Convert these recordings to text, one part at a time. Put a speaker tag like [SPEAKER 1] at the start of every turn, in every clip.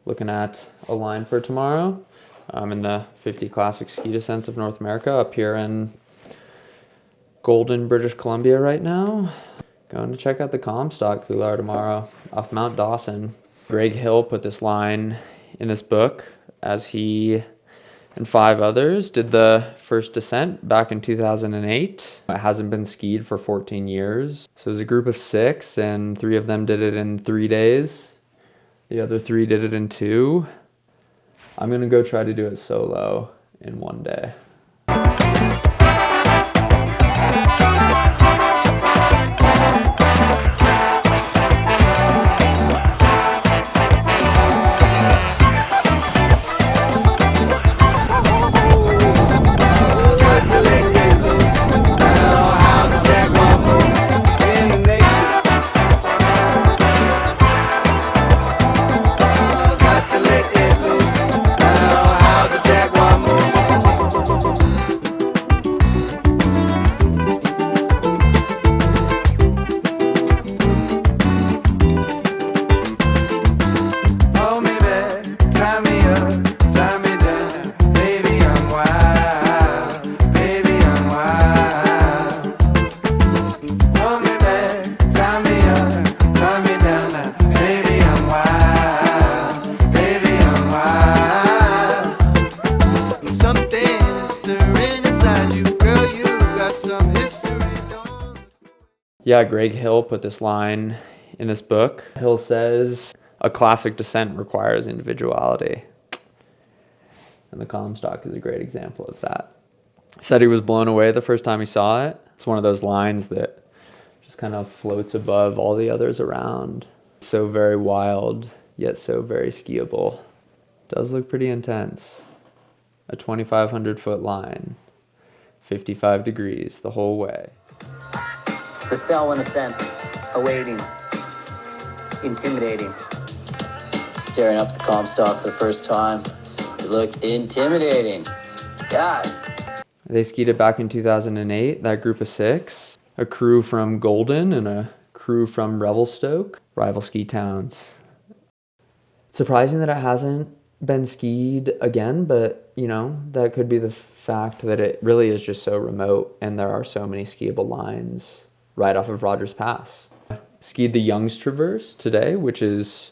[SPEAKER 1] looking at a line for tomorrow. I'm in the 50 Classic Ski Descents of North America up here in Golden, British Columbia right now. Going to check out the Comstock Couloir tomorrow off Mount Dawson. Greg Hill put this line in his book as he and 5 others did the first descent back in 2008. It hasn't been skied for 14 years. So it was a group of 6 and 3 of them did it in 3 days. The other 3 did it in 2. I'm gonna go try to do it solo in 1 day. Yeah, Greg Hill put this line in his book. Hill says, a classic descent requires individuality. And the Comstock is a great example of that. Said he was blown away the first time he saw it. It's one of those lines that just kind of floats above all the others around. So very wild, yet so very skiable. Does look pretty intense. A 2,500 foot line, 55 degrees the whole way.
[SPEAKER 2] The Selwyn ascent, awaiting, intimidating. Staring up the Comstock for the first time, it looked intimidating. God.
[SPEAKER 1] They skied it back in 2008, that group of 6. A crew from Golden and a crew from Revelstoke, rival ski towns. Surprising that it hasn't been skied again, but you know, that could be the fact that it really is just so remote and there are so many skiable lines right off of Rogers Pass. Skied the Young's Traverse today, which is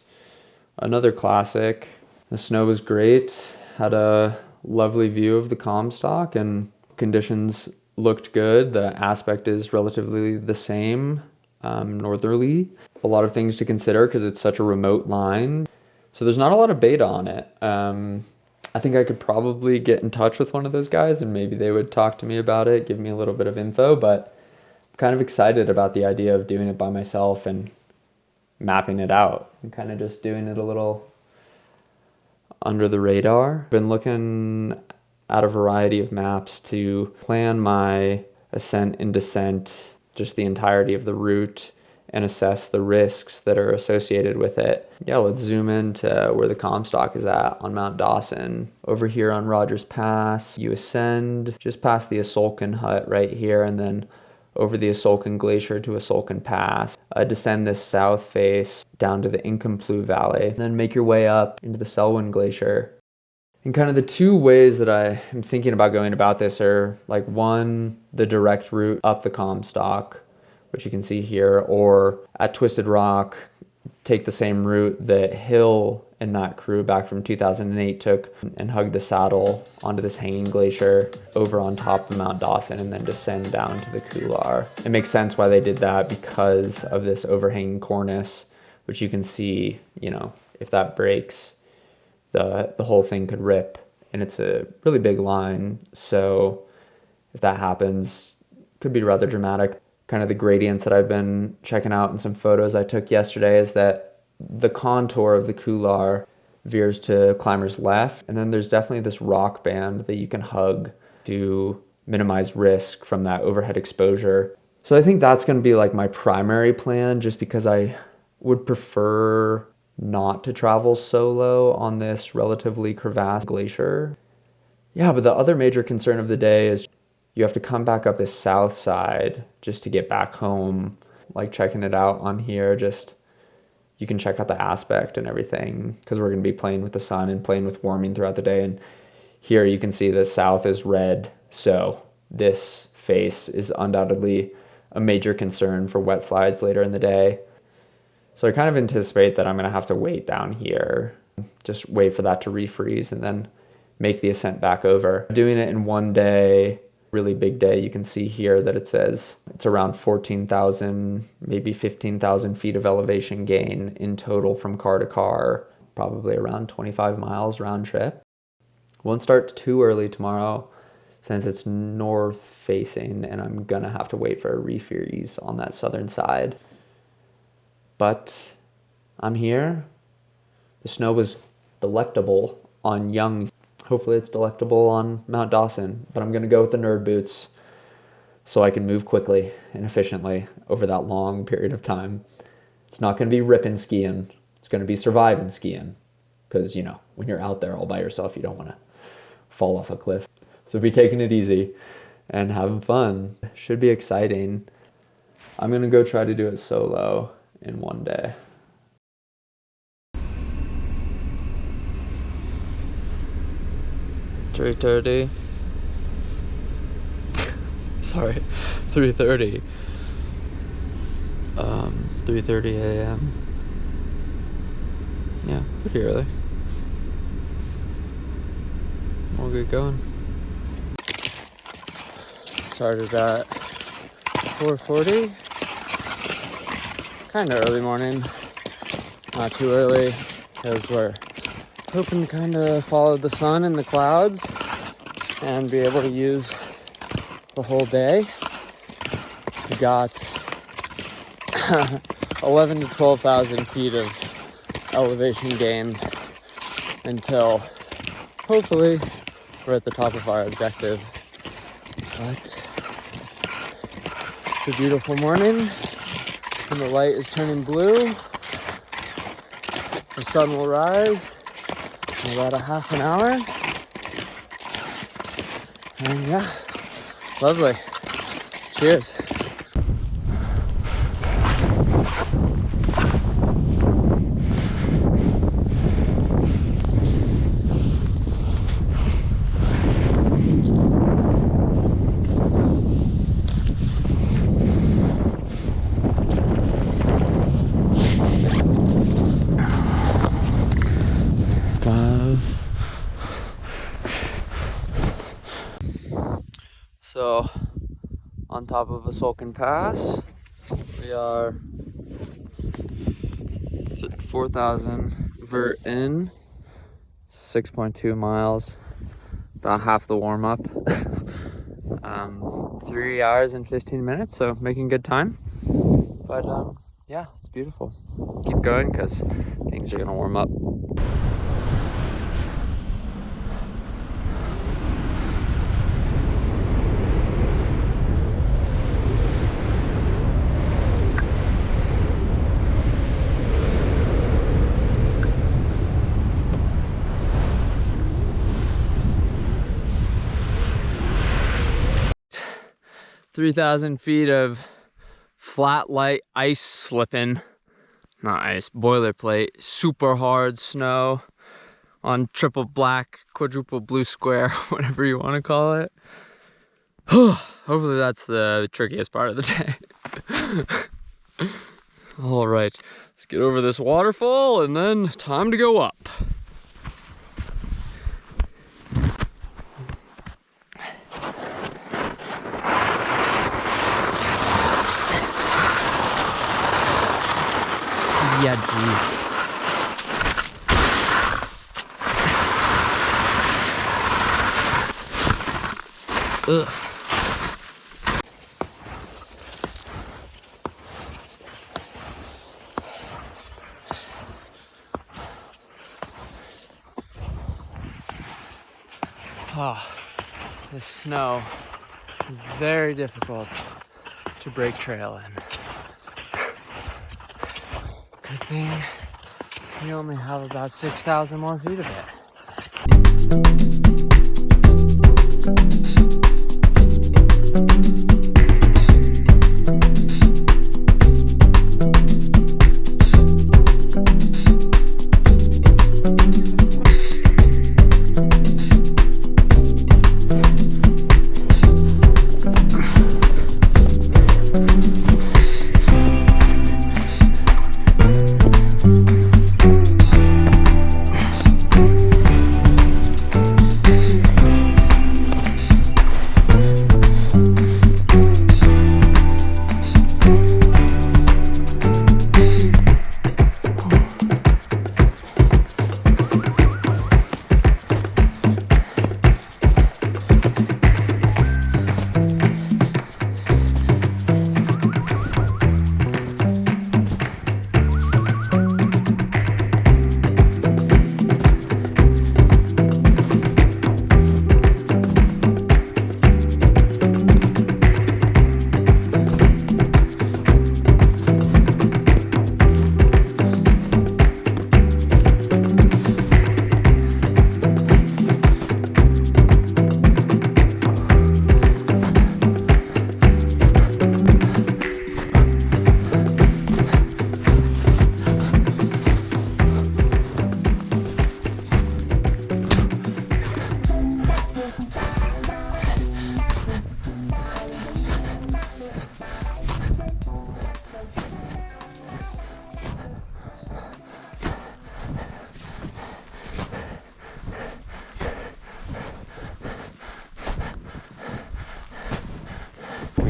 [SPEAKER 1] another classic. The snow was great, had a lovely view of the Comstock and conditions looked good. The aspect is relatively the same, northerly. A lot of things to consider because it's such a remote line. So there's not a lot of beta on it. I think I could probably get in touch with one of those guys and maybe they would talk to me about it, give me a little bit of info, but kind of excited about the idea of doing it by myself and mapping it out and kind of just doing it a little under the radar. Been looking at a variety of maps to plan my ascent and descent, just the entirety of the route, and assess the risks that are associated with it. Yeah, let's zoom into where the Comstock is at on Mount Dawson. Over here on Rogers Pass, you ascend just past the Asolkan hut right here and then over the Asolkan Glacier to Asolkan Pass, descend this south face down to the Incomplu Valley, then make your way up into the Selwyn Glacier. And kind of the 2 ways that I am thinking about going about this are like 1, the direct route up the Comstock, which you can see here, or at Twisted Rock, take the same route that Hill and that crew back from 2008 took and hug the saddle onto this hanging glacier over on top of Mount Dawson and then descend down to the couloir. It makes sense why they did that because of this overhanging cornice, which you can see, you know, if that breaks, the whole thing could rip. And it's a really big line, so if that happens, it could be rather dramatic. Kind of the gradients that I've been checking out in some photos I took yesterday is that the contour of the couloir veers to climber's left, and then there's definitely this rock band that you can hug to minimize risk from that overhead exposure. So I think that's going to be like my primary plan, just because I would prefer not to travel solo on this relatively crevassed glacier. Yeah, but the other major concern of the day is you have to come back up this south side just to get back home. Like checking it out on here, just you can check out the aspect and everything, because we're going to be playing with the sun and playing with warming throughout the day. And here you can see the south is red, so this face is undoubtedly a major concern for wet slides later in the day. So I kind of anticipate that I'm going to have to wait down here, just wait for that to refreeze and then make the ascent back over. Doing it in one day, really big day, you can see here that it says it's around 14,000, maybe 15,000 feet of elevation gain in total from car to car, probably around 25 miles round trip. Won't start too early tomorrow since it's north facing and I'm gonna have to wait for a refreeze on that southern side. But I'm here. The snow was delectable on Young's. Hopefully it's delectable on Mount Dawson, but I'm gonna go with the nerd boots so I can move quickly and efficiently over that long period of time. It's not gonna be ripping skiing. It's gonna be surviving skiing, because you know, when you're out there all by yourself, you don't wanna fall off a cliff. So be taking it easy and having fun. Should be exciting. I'm gonna go try to do it solo in one day. $3:30. Sorry, 3:30. 3:30 a.m. Yeah, pretty early. We'll get going. Started at 4:40. Kind of early morning. Not too early, because we're hoping to kind of follow the sun and the clouds and be able to use the whole day. We got 11 to 12,000 feet of elevation gain until hopefully we're at the top of our objective. But it's a beautiful morning and the light is turning blue. The sun will rise in about a half an hour. And yeah, lovely. Cheers. So, on top of a Sulkin Pass, we are 4,000 vert in, 6.2 miles, about half the warm up. 3 hours and 15 minutes, so making good time. But yeah, it's beautiful. Keep going because things are gonna warm up. $3,000 feet of flat light ice slipping, not ice, boilerplate, super hard snow on triple black, quadruple blue square, whatever you want to call it. Hopefully that's the trickiest part of the day. All right, let's get over this waterfall and then time to go up. Yeah, jeez. Ugh. Oh, the snow is very difficult to break trail in. Good thing we only have about 6,000 more feet of it.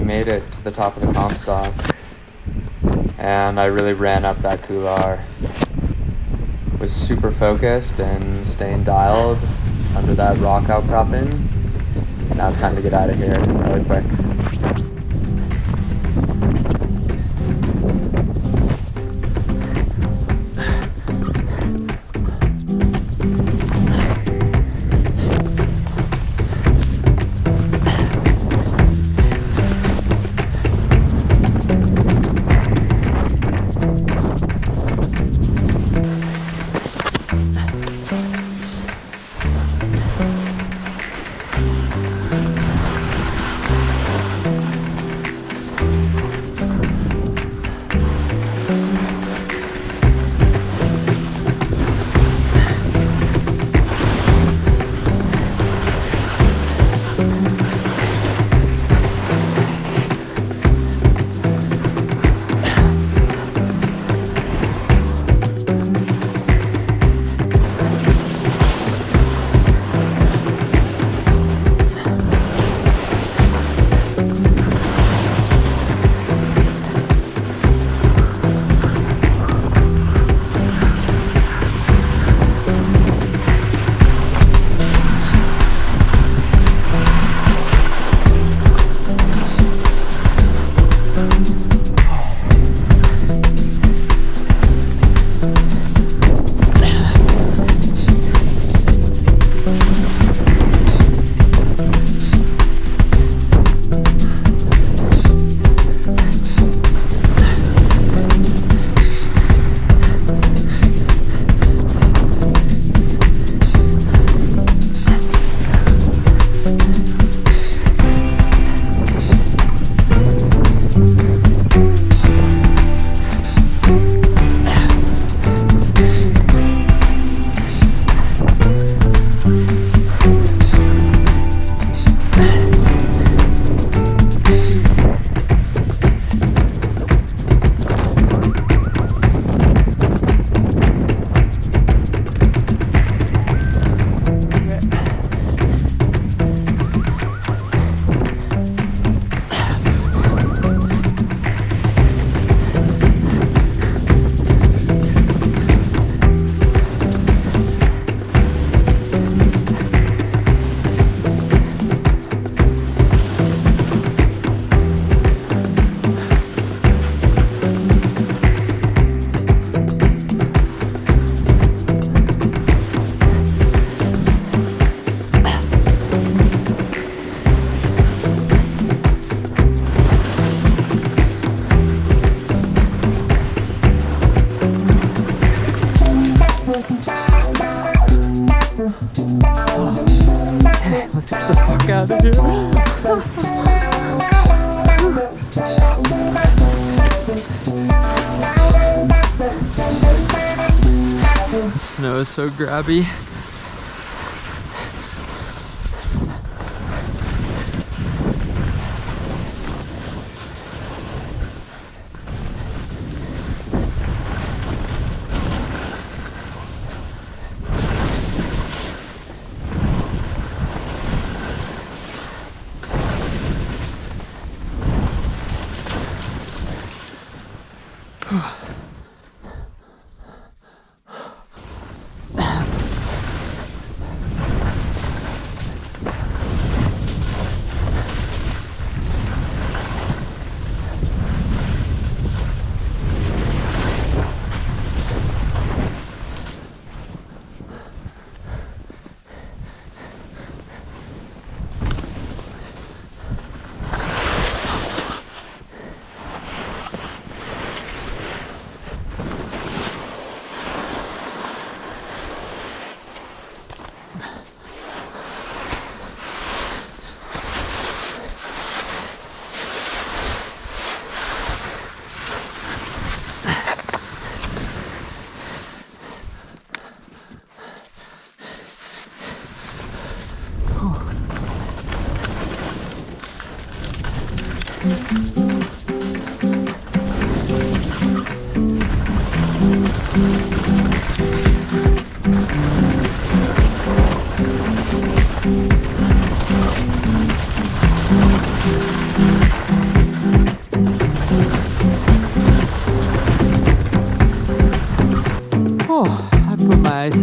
[SPEAKER 1] made it to the top of the Comstock, and I really ran up that couloir. Was super focused and staying dialed under that rock outcropping. And now it's time to get out of here really quick.
[SPEAKER 3] out of here. The snow is so grabby.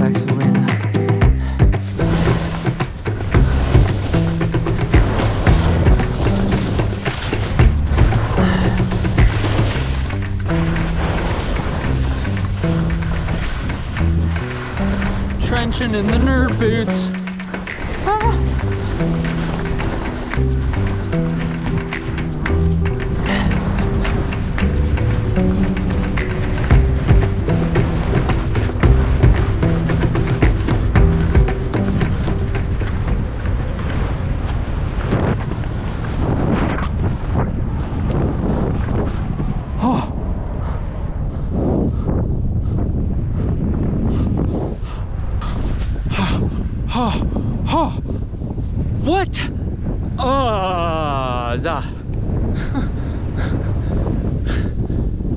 [SPEAKER 3] sacks of wind. Trenching in the nerd boots. Ah. What? Oh,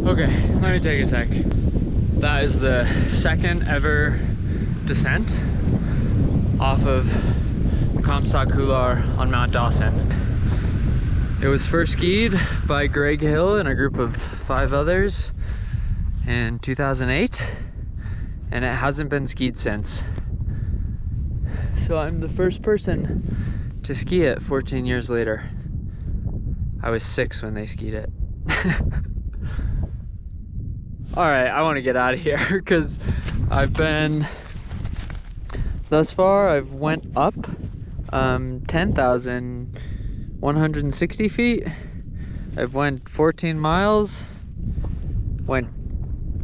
[SPEAKER 3] okay, let me take a sec. That is the second ever descent off of Comstock Couloir on Mount Dawson. It was first skied by Greg Hill and a group of 5 others in 2008, and it hasn't been skied since. So I'm the first person to ski it 14 years later. I was 6 when they skied it. All right, I want to get out of here because I've been, thus far I've went up 10,160 feet. I've went 14 miles,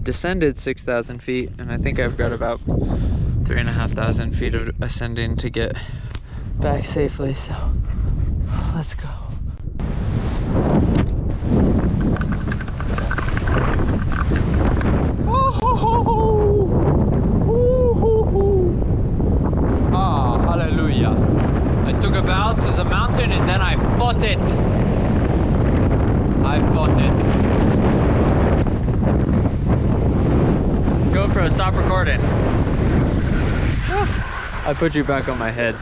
[SPEAKER 3] descended 6,000 feet, and I think I've got about 3,500 feet of ascending to get back safely, so let's go. Ah, hallelujah. I took a bow to the mountain and then I fought it. GoPro, stop recording. I put you back on my head.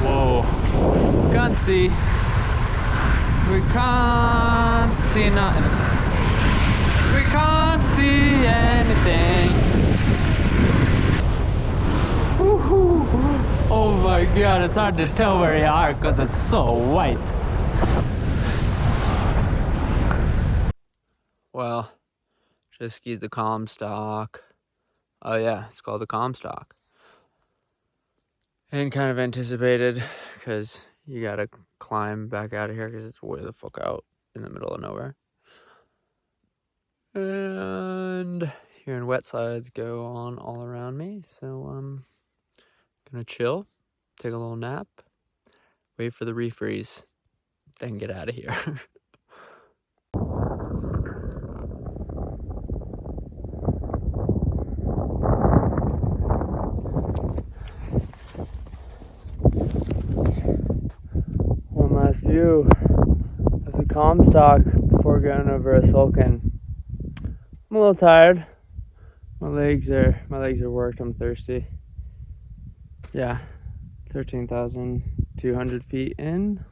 [SPEAKER 3] Whoa. Can't see. We can't see nothing. We can't see anything. Woo-hoo. Oh my god, it's hard to tell where you are because it's so white. Well, just skied the Comstock. Oh yeah, it's called the Comstock. And kind of anticipated because you gotta climb back out of here because it's way the fuck out in the middle of nowhere. And here in wet slides go on all around me, so gonna chill, take a little nap, wait for the refreeze, then get out of here. One last view of the Comstock before going over a Sulkin. I'm a little tired. My legs are worked. I'm thirsty. Yeah, 13,200 feet in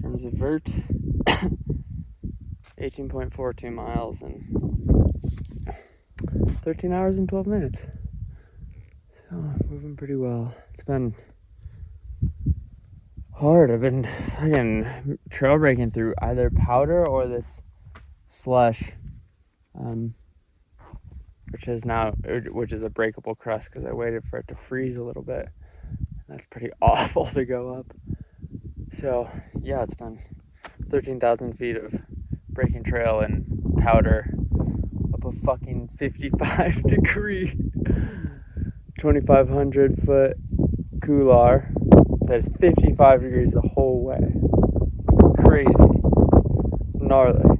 [SPEAKER 3] terms of vert, 18.42 miles and 13 hours and 12 minutes. So moving pretty well. It's been hard. I've been fucking trail breaking through either powder or this slush, which is a breakable crust because I waited for it to freeze a little bit. That's pretty awful to go up. So yeah, it's been 13,000 feet of breaking trail and powder up a fucking 55 degree 2,500 foot couloir that is 55 degrees the whole way. Crazy. Gnarly.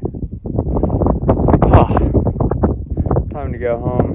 [SPEAKER 3] Time to go home.